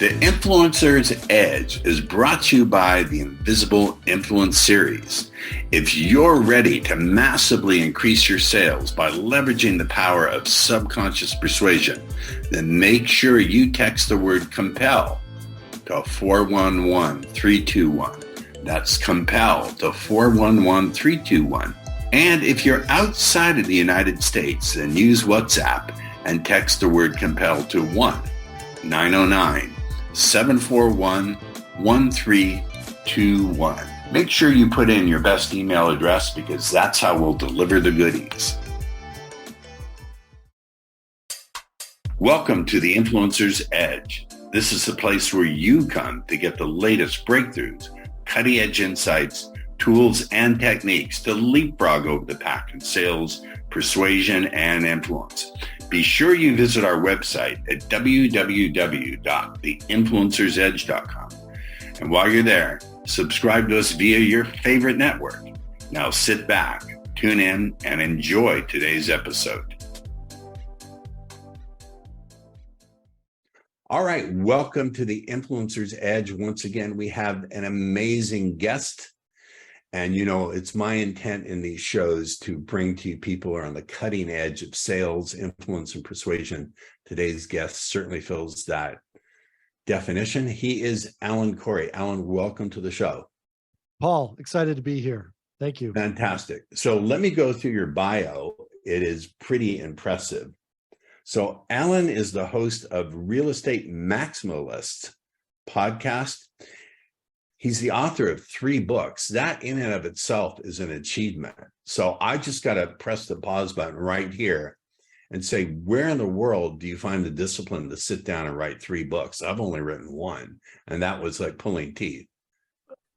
The Influencer's Edge is brought to you by the Invisible Influence series. If you're ready to massively increase your sales by leveraging the power of subconscious persuasion, then make sure you text the word COMPEL to 411321. That's COMPEL to 411321. And if you're outside of the United States, then use WhatsApp and text the word COMPEL to 1-909-741-1321. Make sure you put in your best email address because that's how we'll deliver the goodies. Welcome to the Influencer's Edge. This is the place where you come to get the latest breakthroughs, cutting-edge insights, tools, and techniques to leapfrog over the pack in sales, persuasion, and influence. Be sure you visit our website at www.theinfluencersedge.com. And while you're there, subscribe to us via your favorite network. Now sit back, tune in, and enjoy today's episode. All right, welcome to the Influencer's Edge. Once again, we have an amazing guest. And, you know, it's my intent in these shows to bring to you people who are on the cutting edge of sales, influence, and persuasion. Today's guest certainly fills that definition. He is Alan Corey. Alan, welcome to the show. Paul, excited to be here. Thank you. Fantastic. So let me go through your bio. It is pretty impressive. So Alan is the host of Real Estate Maximalist podcast. He's the author of 3 books. That in and of itself is an achievement. So I just got to press the pause button right here and say, where in the world do you find the discipline to sit down and write 3 books? I've only written 1, and that was like pulling teeth.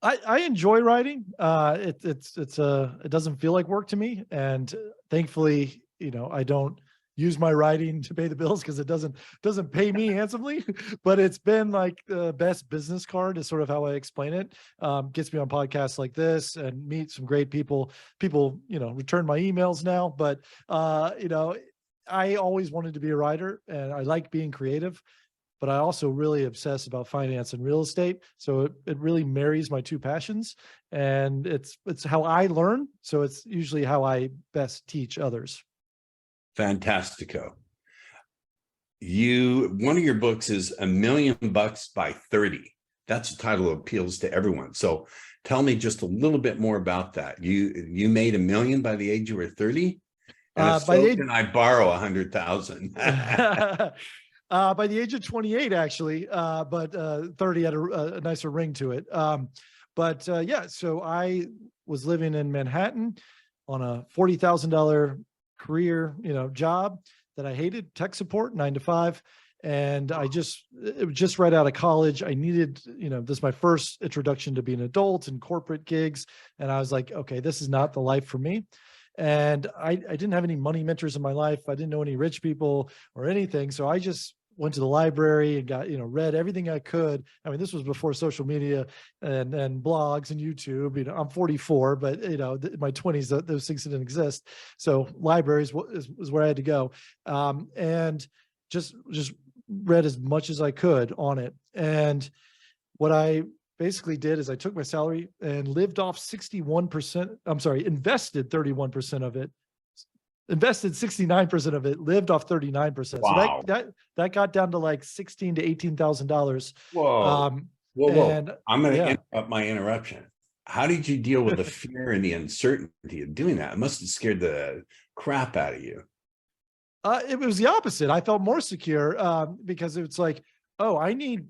I enjoy writing. It doesn't feel like work to me, and thankfully, you know, I don't use my writing to pay the bills because it doesn't pay me handsomely, but it's been like the best business card is sort of how I explain it. Gets me on podcasts like this and meet some great people. People, you know, return my emails now, but you know, I always wanted to be a writer and I like being creative, but I also really obsess about finance and real estate. So it really marries my 2 passions, and it's how I learn. So it's usually how I best teach others. Fantastico. One of your books is $1 Million by 30. That's a title that appeals to everyone. So tell me just a little bit more about that. You made $1 million by the age you were 30? And can I borrow 100,000? By the age of 28, actually, but 30 had a nicer ring to it. Yeah, so I was living in Manhattan on a $40,000 career, you know, job that I hated, tech support, 9 to 5. And it was just right out of college. I needed, you know, this is my first introduction to being an adult and corporate gigs. And I was like, okay, this is not the life for me. And I didn't have any money mentors in my life. I didn't know any rich people or anything. So I just went to the library and got, you know, read everything I could. I mean, this was before social media and blogs and YouTube. You know, I'm 44, but you know, in my 20s, those things didn't exist. So libraries was where I had to go, and just read as much as I could on it. And what I basically did is I took my salary and lived off 61%. I'm sorry, invested 31% of it. Invested 69% of it, lived off 39%. Wow. So that got down to like $16,000 to $18,000. Whoa. And, I'm going to interrupt my interruption. How did you deal with the fear and the uncertainty of doing that? It must have scared the crap out of you. It was the opposite. I felt more secure because it's like, oh, I need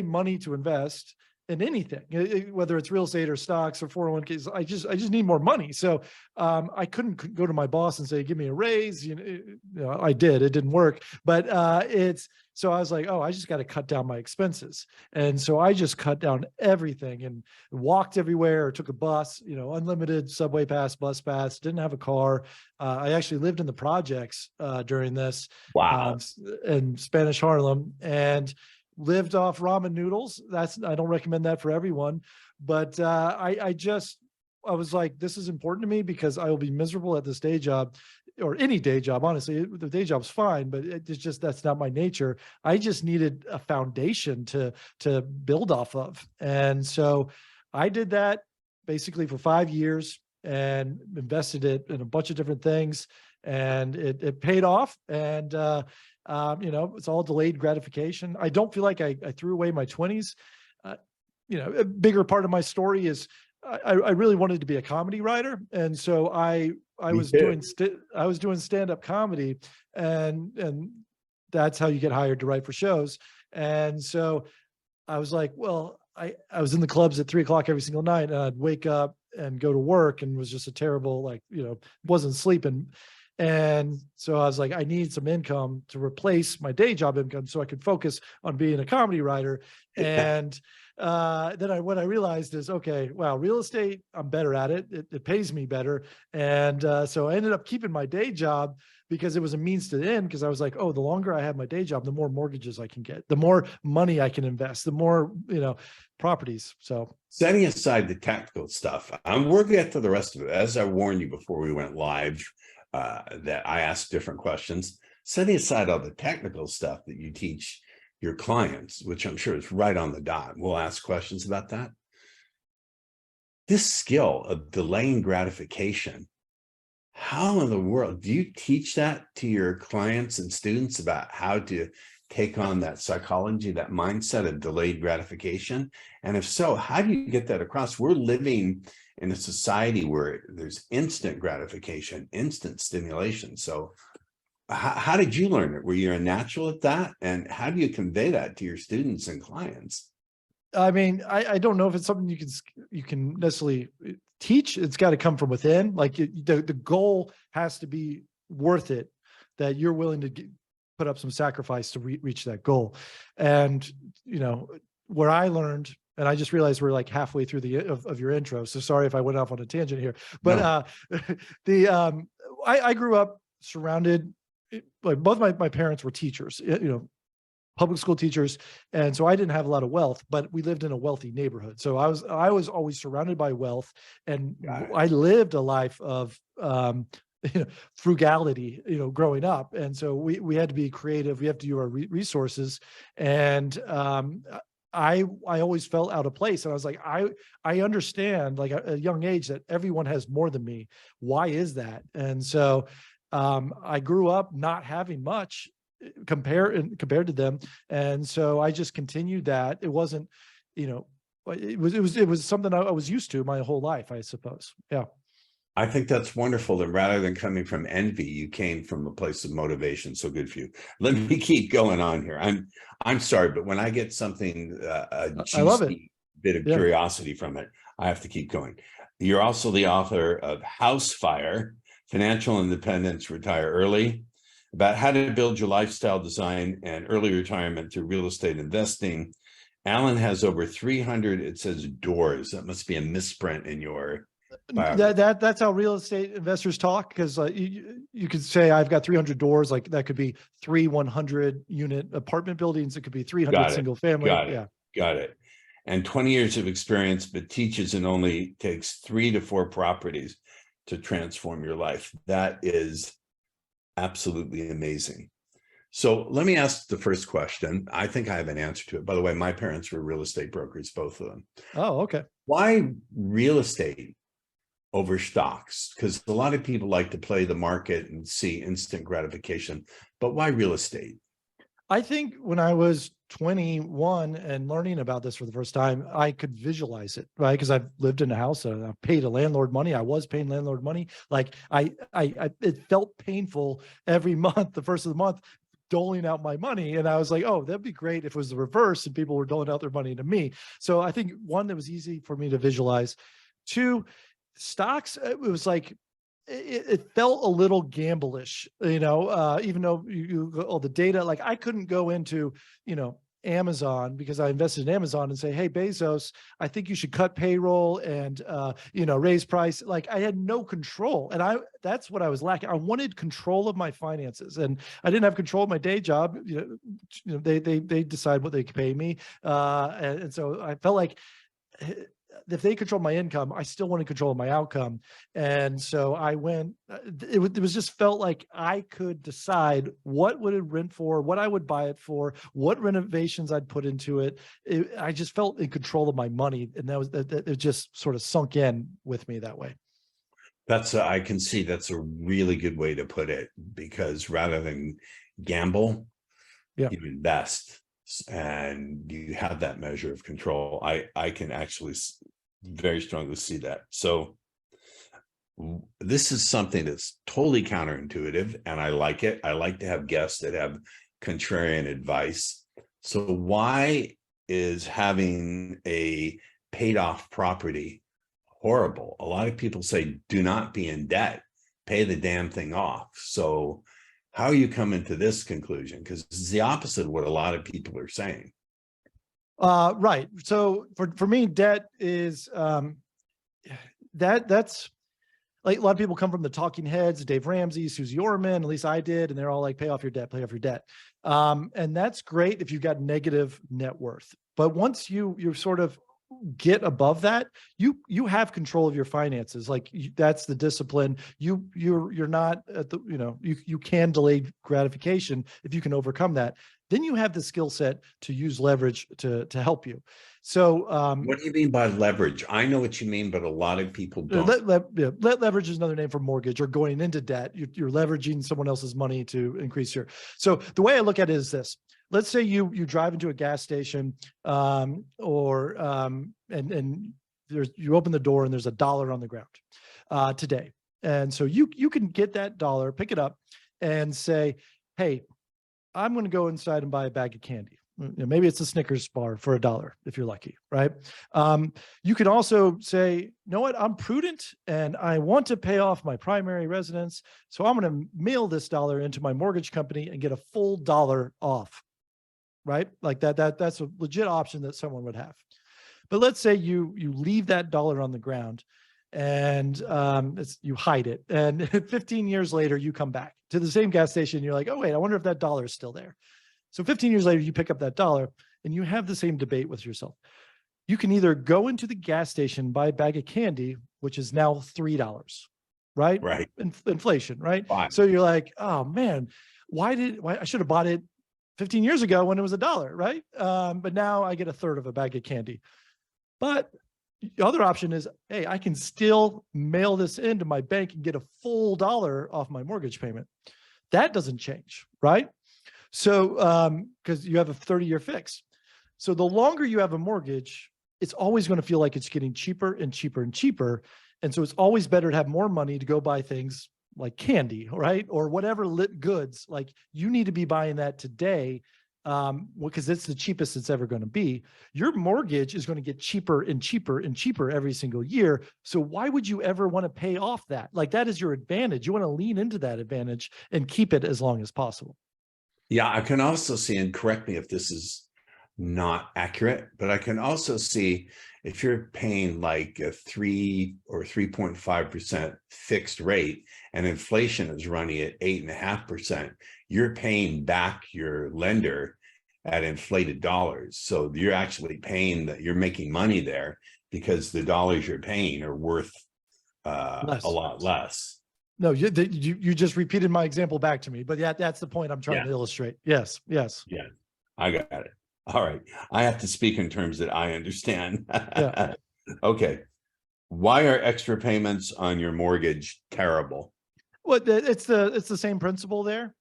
money to invest in anything, whether it's real estate or stocks or 401ks. I just need more money. So I couldn't go to my boss and say, give me a raise. You know, I did, it didn't work, but so I was like, oh, I just got to cut down my expenses. And so I just cut down everything and walked everywhere, or took a bus, you know, unlimited subway pass, bus pass, didn't have a car. I actually lived in the projects during this. Wow. In Spanish Harlem, and lived off ramen noodles. I don't recommend that for everyone, but I was like, this is important to me because I will be miserable at this day job or any day job, honestly. The day job's fine, but it's just, that's not my nature. I just needed a foundation to build off of. And so I did that basically for 5 years and invested it in a bunch of different things, and it paid off. And it's all delayed gratification. I don't feel like I threw away my 20s. A bigger part of my story is I really wanted to be a comedy writer, and so I was doing stand-up comedy, and that's how you get hired to write for shows. And so I was like, well, I was in the clubs at 3:00 every single night, and I'd wake up and go to work, and was just a terrible, wasn't sleeping. And so I was like, I need some income to replace my day job income so I could focus on being a comedy writer. And then what I realized is, okay, wow, real estate, I'm better at it. It pays me better. And so I ended up keeping my day job because it was a means to the end. Because I was like, oh, the longer I have my day job, the more mortgages I can get, the more money I can invest, the more, properties. So setting aside the technical stuff, we'll get to the rest of it. As I warned you before we went live, that I ask different questions. Setting aside all the technical stuff that you teach your clients, which I'm sure is right on the dot, we'll ask questions about that. This skill of delaying gratification, how in the world do you teach that to your clients and students about how to take on that psychology, that mindset of delayed gratification? And if so, how do you get that across? We're living in a society where there's instant gratification, instant stimulation. So how did you learn it? Were you a natural at that? And how do you convey that to your students and clients? I mean, I don't know if it's something you can necessarily teach. It's got to come from within. Like the goal has to be worth it, that you're willing to put up some sacrifice to reach that goal. And, where I learned, and I just realized we're like halfway through of your intro, so sorry if I went off on a tangent here, but no. I grew up surrounded, like both my parents were teachers, public school teachers. And so I didn't have a lot of wealth, but we lived in a wealthy neighborhood. So I was always surrounded by wealth, and I lived a life of, frugality, growing up. And so we had to be creative. We have to use our resources. And, I always felt out of place. And I was like, I understand, like at a young age, that everyone has more than me. Why is that? And so, I grew up not having much compared to them. And so I just continued that. It wasn't, it was something I was used to my whole life, I suppose. Yeah. I think that's wonderful that rather than coming from envy, you came from a place of motivation. So good for you. Let me keep going on here. I'm sorry, but when I get something, a I love it. juicy bit of curiosity from it, I have to keep going. You're also the author of House Fire, Financial Independence, Retire Early, about how to build your lifestyle design and early retirement through real estate investing. Alan has over 300, it says doors. That must be a misprint in your that's how real estate investors talk, because you could say I've got 300 doors, like that could be 3 100-unit apartment buildings, it could be 300 single family. Got it. And 20 years of experience, but teaches and only takes 3 to 4 properties to transform your life. That is absolutely amazing. So let me ask the first question. I think I have an answer to it. By the way, my parents were real estate brokers, both of them. Oh, okay. Why real estate over stocks? Because a lot of people like to play the market and see instant gratification, but why real estate? I think when I was 21 and learning about this for the first time, I could visualize it, right? Because I've lived in a house and I paid a landlord money. I was paying landlord money. Like it felt painful every month, the first of the month, doling out my money. And I was like, oh, that'd be great if it was the reverse and people were doling out their money to me. So I think, one, that was easy for me to visualize. 2, stocks, it was like, it felt a little gamblish, even though you all the data, like I couldn't go into, Amazon, because I invested in Amazon, and say, hey, Bezos, I think you should cut payroll and, raise price. Like I had no control. And that's what I was lacking. I wanted control of my finances, and I didn't have control of my day job. They decide what they could pay me. And so I felt like if they control my income, I still want to control my outcome. And so I went, it was just felt like I could decide what would it rent for, what I would buy it for, what renovations I'd put into it. I just felt in control of my money. And that it just sort of sunk in with me that way. I can see that's a really good way to put it, because rather than gamble, Yeah. you invest and you have that measure of control. I can actually very strongly see that. So this is something that's totally counterintuitive, and I like it. I like to have guests that have contrarian advice. So why is having a paid off property horrible? A lot of people say, do not be in debt, pay the damn thing off. So how you come into this conclusion? Because it's the opposite of what a lot of people are saying. Right. So for me, debt is that's like a lot of people come from the talking heads, Dave Ramsey, Susie Orman, at least I did, and they're all like, pay off your debt, pay off your debt. And that's great if you've got negative net worth. But once you're sort of get above that, you have control of your finances. Like that's the discipline. You're not at the, you can delay gratification if you can overcome that. Then you have the skill set to use leverage to help you. So what do you mean by leverage? I know what you mean, but a lot of people don't. Leverage is another name for mortgage or going into debt. You're leveraging someone else's money to increase your. So the way I look at it is this. Let's say you drive into a gas station, and you open the door and there's $1 on the ground today, and so you can get that dollar, pick it up, and say, "Hey, I'm going to go inside and buy a bag of candy." Maybe it's a Snickers bar for $1 if you're lucky, right? You can also say, "You know what? I'm prudent and I want to pay off my primary residence, so I'm going to mail this dollar into my mortgage company and get a full $1 off." Right? Like that's a legit option that someone would have. But let's say you leave that dollar on the ground and you hide it. And 15 years later, you come back to the same gas station. You're like, oh, wait, I wonder if that dollar is still there. So 15 years later, you pick up that dollar and you have the same debate with yourself. You can either go into the gas station, buy a bag of candy, which is now $3, right? Right. Inflation, right? Fine. So you're like, oh man, why I should have bought it 15 years ago when it was $1, right? But now I get a third of a bag of candy. But the other option is, hey, I can still mail this into my bank and get a full $1 off my mortgage payment. That doesn't change, right? So, because you have a 30-year fix. So the longer you have a mortgage, it's always going to feel like it's getting cheaper and cheaper and cheaper. And so it's always better to have more money to go buy things like candy, right? Or whatever lit goods. Like you need to be buying that today because it's the cheapest it's ever going to be. Your mortgage is going to get cheaper and cheaper and cheaper every single year. So why would you ever want to pay off that? Like that is your advantage. You want to lean into that advantage and keep it as long as possible. Yeah, I can also see, and correct me if this is not accurate, but I can also see if you're paying like a 3 or 3.5% fixed rate and inflation is running at 8.5%, you're paying back your lender at inflated dollars. So you're actually paying that, you're making money there because the dollars you're paying are worth a lot less. No, you just repeated my example back to me, but yeah, that's the point I'm trying to illustrate. Yes. Yeah, I got it. All right. I have to speak in terms that I understand. Yeah. Okay. Why are extra payments on your mortgage terrible? Well, it's the same principle there.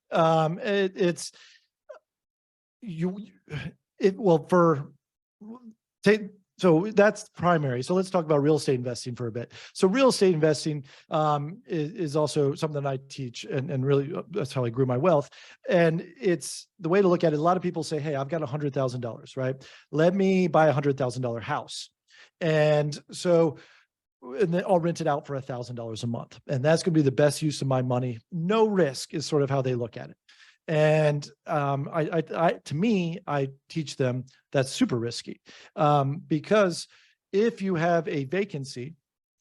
So that's primary. So let's talk about real estate investing for a bit. So real estate investing is also something that I teach, and really that's how I grew my wealth. And it's the way to look at it. A lot of people say, hey, I've got $100,000, right? Let me buy $100,000 house. And then I'll rent it out for $1,000 a month. And that's going to be the best use of my money. No risk is sort of how they look at it. And to me, I teach them that's super risky because if you have a vacancy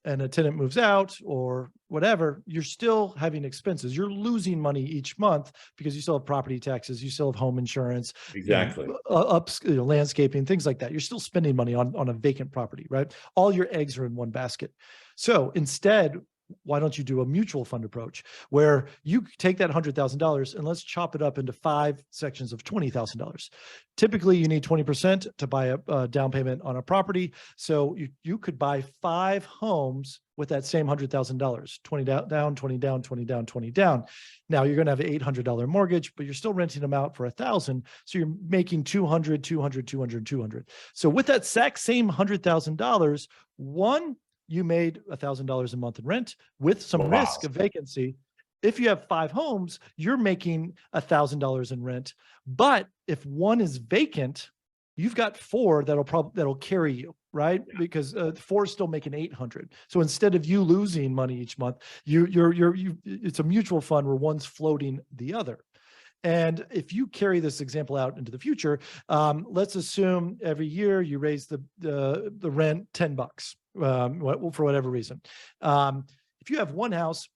and a tenant moves out or whatever, you're still having expenses. You're losing money each month because you still have property taxes, you still have home insurance, Exactly. landscaping, things like that. You're still spending money on a vacant property, right? All your eggs are in one basket. So instead, why don't you do a mutual fund approach where you take that $100,000 and let's chop it up into 5 sections of $20,000. Typically, you need 20% to buy a down payment on a property. So you could buy 5 homes with that same $100,000, 20 down, 20 down, 20 down, 20 down. Now you're going to have an $800 mortgage, but you're still renting them out for $1,000. So you're making 200, 200, 200, 200. So with that exact same $100,000, you made $1,000 a month in rent with some risk of vacancy. If you have 5 homes, you're making $1,000 in rent. But if one is vacant, you've got 4 that'll carry you, right? Yeah. Because 4 is still making 800. So instead of you losing money each month, it's a mutual fund where one's floating the other. And if you carry this example out into the future, let's assume every year you raise the rent $10 for whatever reason. If you have one house,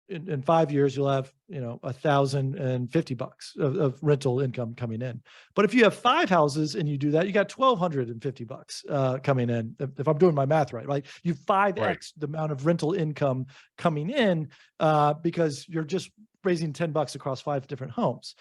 in 5 years, you'll have $1,050 of rental income coming in. But if you have 5 houses and you do that, you got $1,250 coming in. If I'm doing my math right? You 5x the amount of rental income coming in because you're just raising $10 across 5 different homes.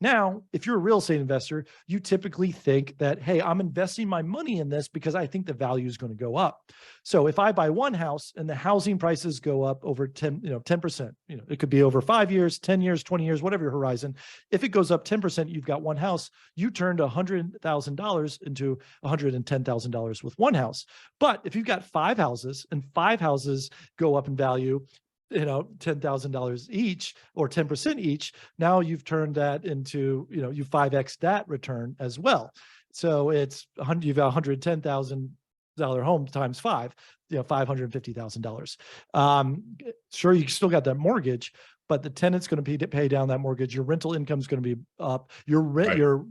Now, if you're a real estate investor, you typically think that, hey, I'm investing my money in this because I think the value is going to go up. So if I buy one house and the housing prices go up over 10%, it could be over 5 years, 10 years, 20 years, whatever your horizon. If it goes up 10%, you've got one house, you turned $100,000 into $110,000 with one house. But if you've got 5 houses and 5 houses go up in value, $10,000 each or 10% each. Now you've turned that into, you 5x that return as well. So you've got $110,000 home times 5, $550,000. Sure, you still got that mortgage, but the tenant's going to pay down that mortgage. Your rental income is going to be up. Your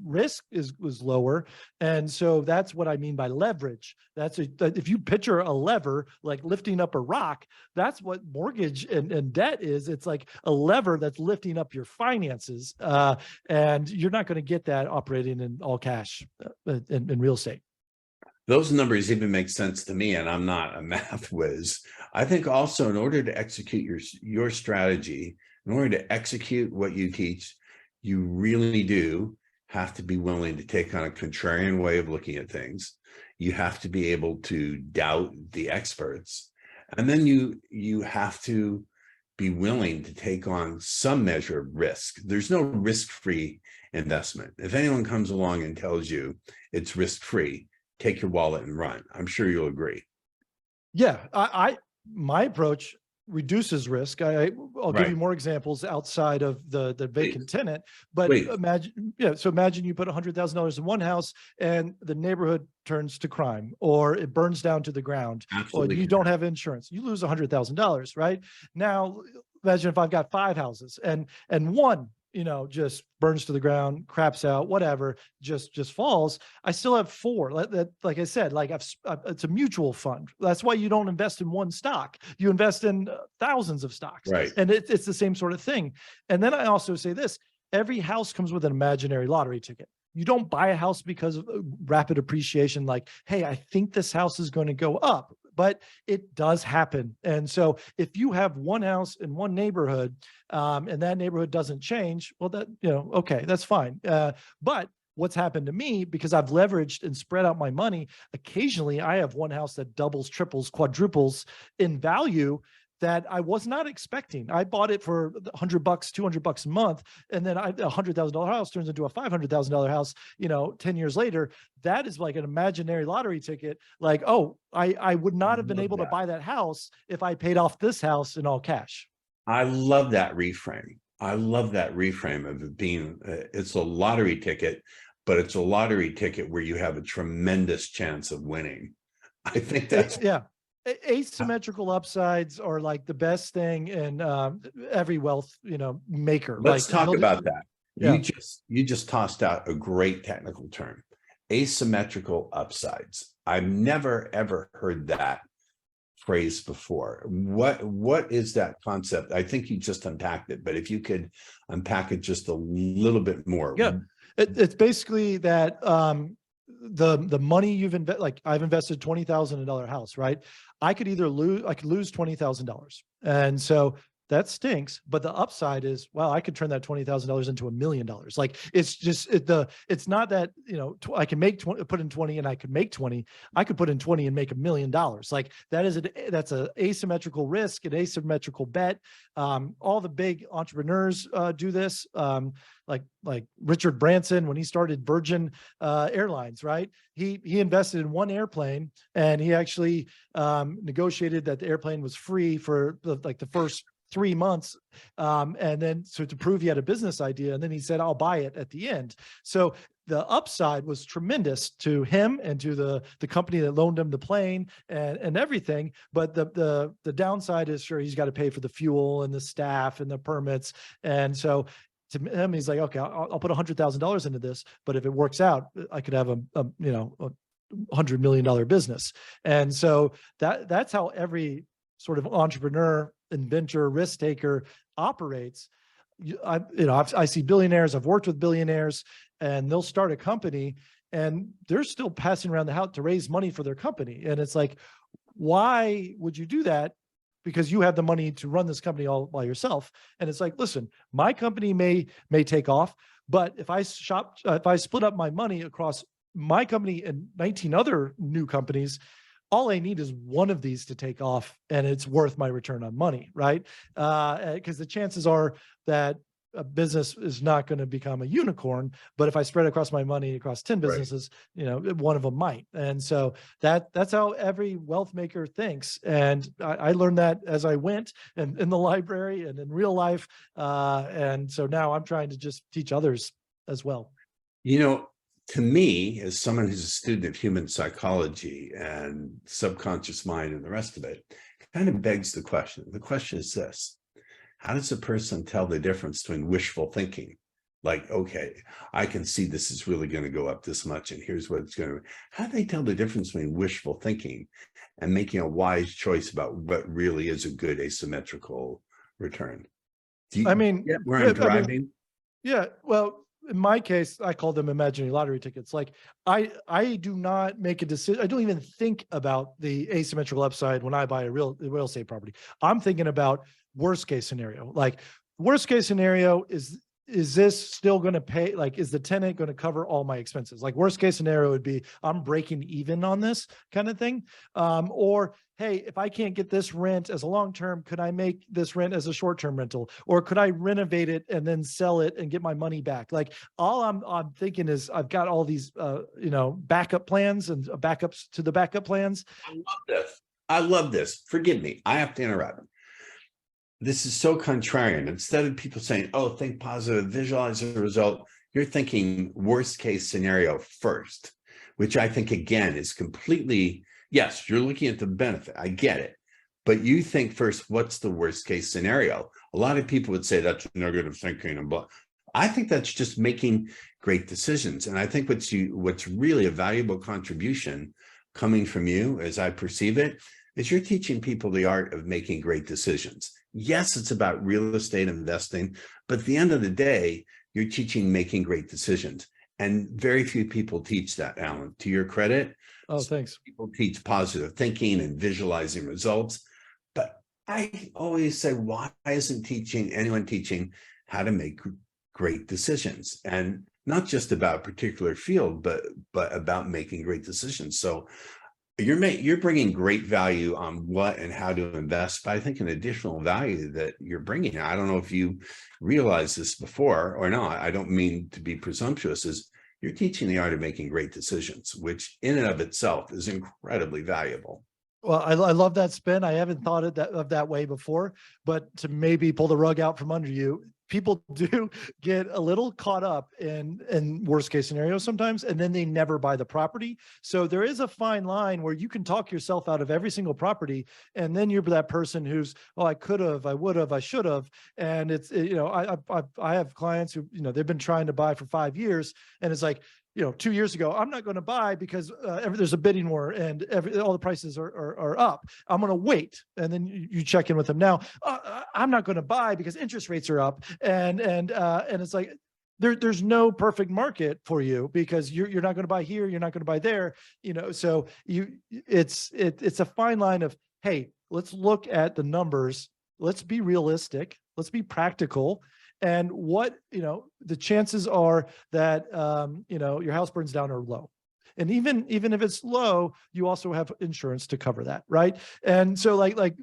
risk was lower, and so that's what I mean by leverage. If you picture a lever like lifting up a rock, that's what mortgage and debt is. It's like a lever that's lifting up your finances, and you're not going to get that operating in all cash in real estate. Those numbers even make sense to me, and I'm not a math whiz. I think also in order to execute your strategy, in order to execute what you teach, you really do have to be willing to take on a contrarian way of looking at things. You have to be able to doubt the experts. And then you have to be willing to take on some measure of risk. There's no risk-free investment. If anyone comes along and tells you it's risk-free, take your wallet and run. I'm sure you'll agree. Yeah, my approach reduces risk. I'll give you more examples outside of the vacant tenant, but imagine you put $100,000 in one house and the neighborhood turns to crime, or it burns down to the ground, or you don't have insurance. You lose $100,000, right? Now, imagine if I've got 5 houses and one just burns to the ground, craps out, whatever, just falls. I still have 4. Like I said, it's a mutual fund. That's why you don't invest in one stock. You invest in thousands of stocks. Right. And it's the same sort of thing. And then I also say this: every house comes with an imaginary lottery ticket. You don't buy a house because of rapid appreciation, like, hey, I think this house is going to go up. But it does happen. And so if you have one house in one neighborhood and that neighborhood doesn't change, well, okay, that's fine. But what's happened to me, because I've leveraged and spread out my money, occasionally I have one house that doubles, triples, quadruples in value that I was not expecting. I bought it for $100, $200 a month, and then a $100,000 house turns into a $500,000 house, 10 years later. That is like an imaginary lottery ticket. Like, oh, I would not have been able to buy that house if I paid off this house in all cash. I love that reframe. I love that reframe of it being, it's a lottery ticket, but it's a lottery ticket where you have a tremendous chance of winning. I think that's, asymmetrical upsides are like the best thing in every wealth maker. Let's talk about that. You just tossed out a great technical term: asymmetrical upsides. I've never ever heard that phrase before. What is that concept? I think you just unpacked it, but if you could unpack it just a little bit more. Yeah, it's basically that the money you've invested, like I've invested $20,000 in a house, right? I could lose $20,000, and so that stinks. But the upside is, well, I could turn that $20,000 into $1 million. Like it's just it's not that, you know, I can make 20, put in 20 and I could make 20. I could put in 20 and make $1 million. Like that's a asymmetrical risk, an asymmetrical bet. All the big entrepreneurs do this. Like Richard Branson, when he started Virgin Airlines, right? He invested in one airplane, and he actually negotiated that the airplane was free for the first 3 months. And then, so to prove he had a business idea, and then he said, I'll buy it at the end. So the upside was tremendous to him and to the company that loaned him the plane and everything. But the downside is, sure, he's got to pay for the fuel and the staff and the permits. And so to him, he's like, okay, I'll put $100,000 into this, but if it works out, I could have a $100 million business. And so that's how every sort of entrepreneur, inventor, risk taker operates. I see billionaires, I've worked with billionaires, and they'll start a company and they're still passing around the house to raise money for their company. And it's like, why would you do that? Because you have the money to run this company all by yourself. And it's like, listen, my company may take off, but if I split up my money across my company and 19 other new companies, all I need is one of these to take off, and it's worth my return on money, right? Because the chances are that a business is not going to become a unicorn, but if I spread across my money across 10 businesses, right, one of them might. And so that's how every wealth maker thinks. And I learned that as I went, and in the library and in real life. And so now I'm trying to just teach others as well. To me, as someone who's a student of human psychology and subconscious mind and the rest of it, kind of begs the question. The question is this: how does a person tell the difference between wishful thinking, like, okay, I can see this is really going to go up this much, and here's what it's going to, how do they tell the difference between wishful thinking and making a wise choice about what really is a good asymmetrical return? Do you get where I'm driving? Yeah, well, in my case, I call them imaginary lottery tickets. Like I do not make a decision. I don't even think about the asymmetrical upside when I buy a real estate property. I'm thinking about worst case scenario. Like worst case scenario is this still going to pay? Like, is the tenant going to cover all my expenses? Like worst case scenario would be I'm breaking even on this kind of thing. Or, hey, if I can't get this rent as a long-term, could I make this rent as a short-term rental? Or could I renovate it and then sell it and get my money back? Like all I'm thinking is I've got all these, backup plans and backups to the backup plans. I love this. Forgive me. I have to interrupt. This is so contrarian. Instead of people saying, oh, think positive, visualize the result, you're thinking worst case scenario first, which I think, again, is completely, yes, you're looking at the benefit. I get it. But you think first, what's the worst case scenario? A lot of people would say that's negative thinking and blah. I think that's just making great decisions. And I think what's really a valuable contribution coming from you, as I perceive it, is you're teaching people the art of making great decisions. Yes, it's about real estate investing, but at the end of the day, you're teaching making great decisions. And very few people teach that, Alan, to your credit. Oh, thanks. People teach positive thinking and visualizing results. But I always say, why isn't anyone teaching how to make great decisions? And not just about a particular field, but about making great decisions. So you're bringing great value on what and how to invest, but I think an additional value that you're bringing, I don't know if you realized this before or not, I don't mean to be presumptuous, is you're teaching the art of making great decisions, which in and of itself is incredibly valuable. Well, I love that spin. I haven't thought of that way before, but to maybe pull the rug out from under you, people do get a little caught up in worst case scenarios sometimes, and then they never buy the property. So there is a fine line where you can talk yourself out of every single property, and then you're that person who's, oh, I could have, I would have, I should have. And it's, I have clients who, they've been trying to buy for 5 years, and it's like, 2 years ago, I'm not going to buy because there's a bidding war and all the prices are up. I'm going to wait. And then you check in with them now. I'm not going to buy because interest rates are up. And it's like, there's no perfect market for you because you're not going to buy here. You're not going to buy there, so it's a fine line of, hey, let's look at the numbers. Let's be realistic. Let's be practical. And what, the chances are that, your house burns down are low. And even if it's low, you also have insurance to cover that. Right. And so like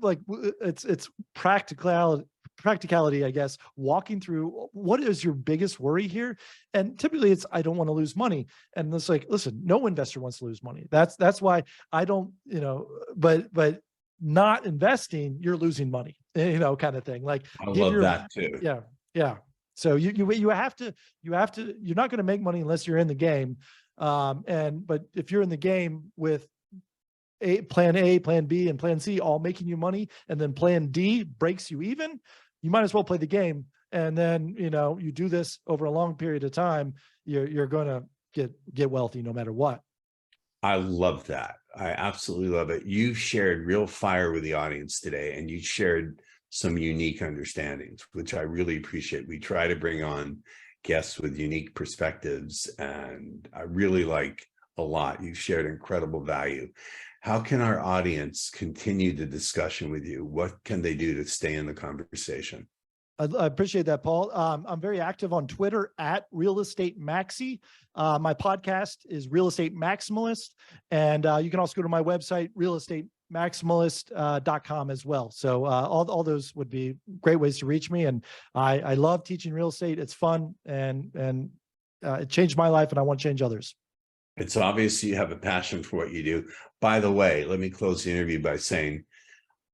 it's practicality, I guess, walking through what is your biggest worry here. And typically it's, I don't want to lose money. And it's like, listen, no investor wants to lose money. That's why I don't, but not investing, you're losing money, kind of thing. Like I love that too. Yeah. Yeah. So you have to, you're not going to make money unless you're in the game. But if you're in the game with plan A, plan B, and plan C all making you money, and then plan D breaks you even, you might as well play the game. And then, you do this over a long period of time, you're going to get wealthy no matter what. I love that. I absolutely love it. You shared real fire with the audience today, and you shared some unique understandings, which I really appreciate. We try to bring on guests with unique perspectives, and I really like a lot. You've shared incredible value. How can our audience continue the discussion with you? What can they do to stay in the conversation? I appreciate that, Paul. I'm very active on Twitter at Real Estate Maxi. My podcast is Real Estate Maximalist. And you can also go to my website, realestatemmaximalist.com as well. So all those would be great ways to reach me. And I love teaching real estate. It's fun and it changed my life, and I want to change others. It's obvious you have a passion for what you do. By the way, let me close the interview by saying,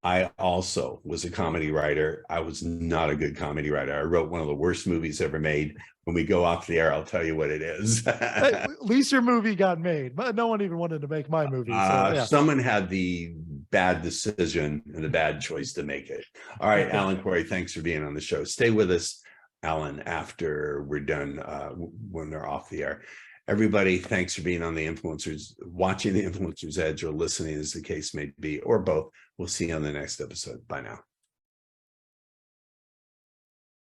I also was a comedy writer. I was not a good comedy writer. I wrote one of the worst movies ever made. When we go off the air, I'll tell you what it is. At least your movie got made, but no one even wanted to make my movie. So, yeah. Someone had the bad decision and the bad choice to make it. All right, Alan Corey, thanks for being on the show. Stay with us, Alan, after we're done, when they're off the air. Everybody, thanks for being on the Influencers, watching the Influencers Edge, or listening, as the case may be, or both. We'll see you on the next episode. Bye now.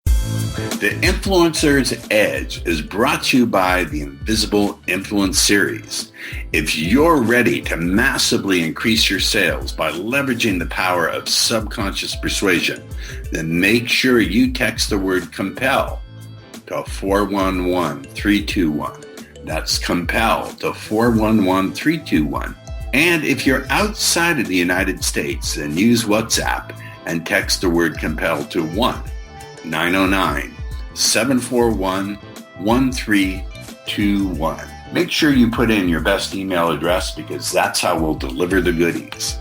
The Influencer's Edge is brought to you by the Invisible Influence Series. If you're ready to massively increase your sales by leveraging the power of subconscious persuasion, then make sure you text the word COMPEL to 411321. That's COMPEL to 411321. And if you're outside of the United States, then use WhatsApp and text the word COMPEL to 1-909-741-1321. Make sure you put in your best email address, because that's how we'll deliver the goodies.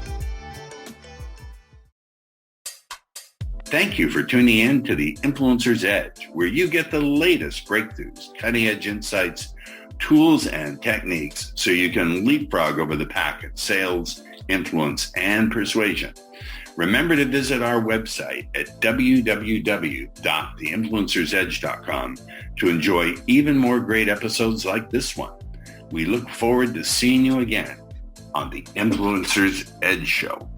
Thank you for tuning in to the Influencer's Edge, where you get the latest breakthroughs, cutting-edge insights, tools, and techniques so you can leapfrog over the pack in sales, influence, and persuasion. Remember to visit our website at www.theinfluencersedge.com to enjoy even more great episodes like this one. We look forward to seeing you again on the Influencer's Edge Show.